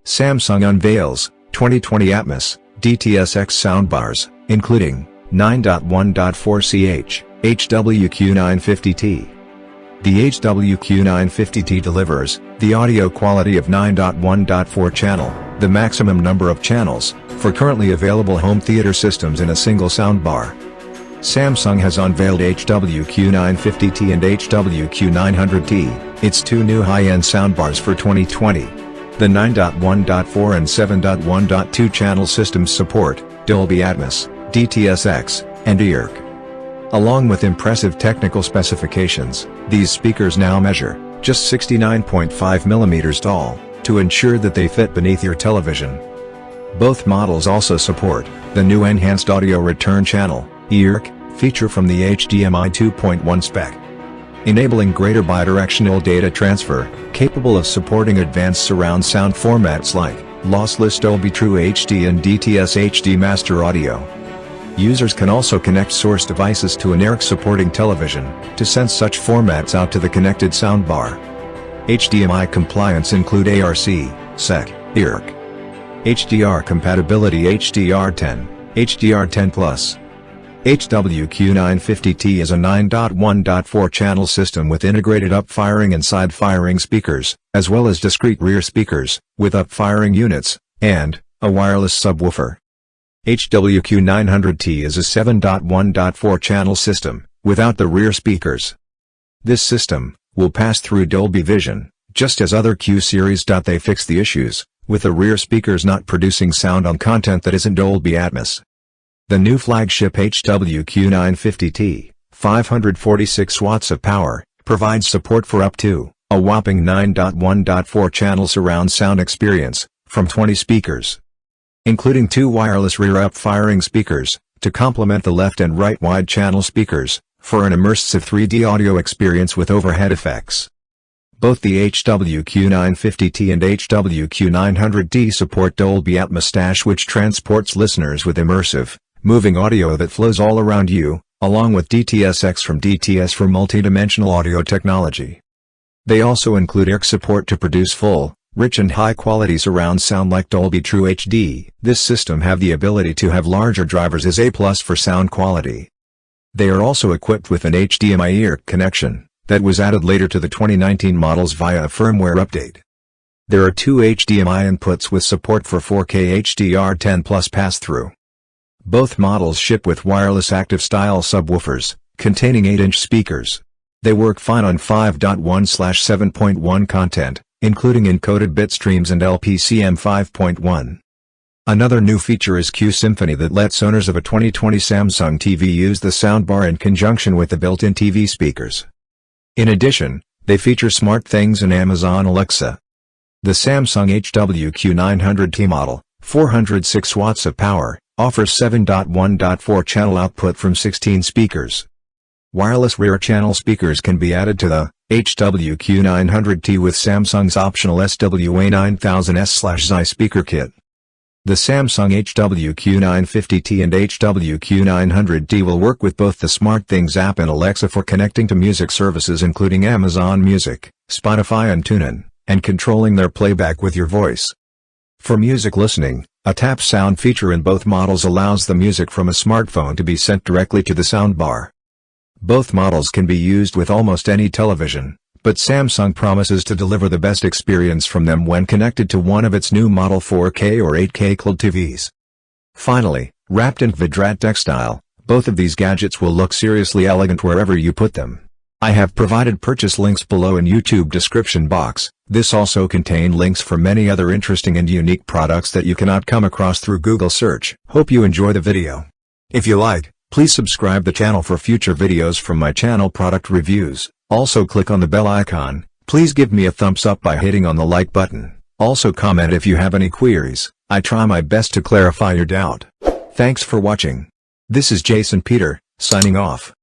Samsung unveils 2020 Atmos DTS:X soundbars, including 9.1.4ch HW-Q950T. The HW-Q950T delivers the audio quality of 9.1.4 channel, the maximum number of channels, for currently available home theater systems in a single soundbar. Samsung has unveiled HW-Q950T and HW-Q900T, its two new high-end soundbars for 2020. The 9.1.4 and 7.1.2 channel systems support Dolby Atmos, DTS:X, and HW-Q900T. Along with impressive technical specifications, these speakers now measure just 69.5 mm tall, to ensure that they fit beneath your television. Both models also support the new Enhanced Audio Return Channel (HW-Q900T) feature from the HDMI 2.1 spec, enabling greater bidirectional data transfer, capable of supporting advanced surround sound formats like lossless Dolby True HD and DTS HD Master Audio. Users can also connect source devices to an HW-Q900T supporting television, to send such formats out to the connected soundbar. HDMI compliance include ARC, SEC, HW-Q900T. HDR compatibility HDR10, HDR10+. HW-Q950T is a 9.1.4 channel system with integrated up-firing and side-firing speakers, as well as discrete rear speakers, with up-firing units, and a wireless subwoofer. HW-Q900T is a 7.1.4 channel system, without the rear speakers. This system will pass through Dolby Vision, just as other Q series. They fix the issues with the rear speakers not producing sound on content that isn't Dolby Atmos. The new flagship HW-Q950T, 546 watts of power, provides support for up to a whopping 9.1.4 channel surround sound experience from 20 speakers, including two wireless rear up-firing speakers to complement the left and right wide channel speakers for an immersive 3D audio experience with overhead effects. Both the HW-Q950T and HW-Q900T support Dolby Atmos, which transports listeners with immersive, moving audio that flows all around you, along with DTS:X from DTS for multidimensional audio technology. They also include HW-Q900T support to produce full, rich and high-quality surround sound like Dolby True HD. This system have the ability to have larger drivers as A+ for sound quality. They are also equipped with an HDMI HW-Q900 connection that was added later to the 2019 models via a firmware update. There are two HDMI inputs with support for 4K HDR10+ pass-through. Both models ship with wireless active-style subwoofers, containing 8-inch speakers. They work fine on 5.1/7.1 content, including encoded bit streams and LPCM 5.1. Another new feature is Q Symphony that lets owners of a 2020 Samsung TV use the soundbar in conjunction with the built-in TV speakers. In addition, they feature SmartThings and Amazon Alexa. The Samsung HW-Q900T model, 406 watts of power, offers 7.1.4 channel output from 16 speakers. Wireless rear channel speakers can be added to the HW-Q900T with Samsung's optional SWA9000S/Xi speaker kit. The Samsung HW-Q950T and HW-Q900T will work with both the SmartThings app and Alexa for connecting to music services including Amazon Music, Spotify and TuneIn, and controlling their playback with your voice. For music listening, a tap sound feature in both models allows the music from a smartphone to be sent directly to the soundbar. Both models can be used with almost any television, but Samsung promises to deliver the best experience from them when connected to one of its new Model 4K or 8K QLED TVs. Finally, wrapped in Vidrat textile, both of these gadgets will look seriously elegant wherever you put them. I have provided purchase links below in YouTube description box. This also contain links for many other interesting and unique products that you cannot come across through Google search. Hope you enjoy the video. If you like, please subscribe the channel for future videos from my channel product reviews. Also click on the bell icon. Please give me a thumbs up by hitting on the like button. Also comment if you have any queries. I try my best to clarify your doubt. Thanks for watching. This is Jason Peter, signing off.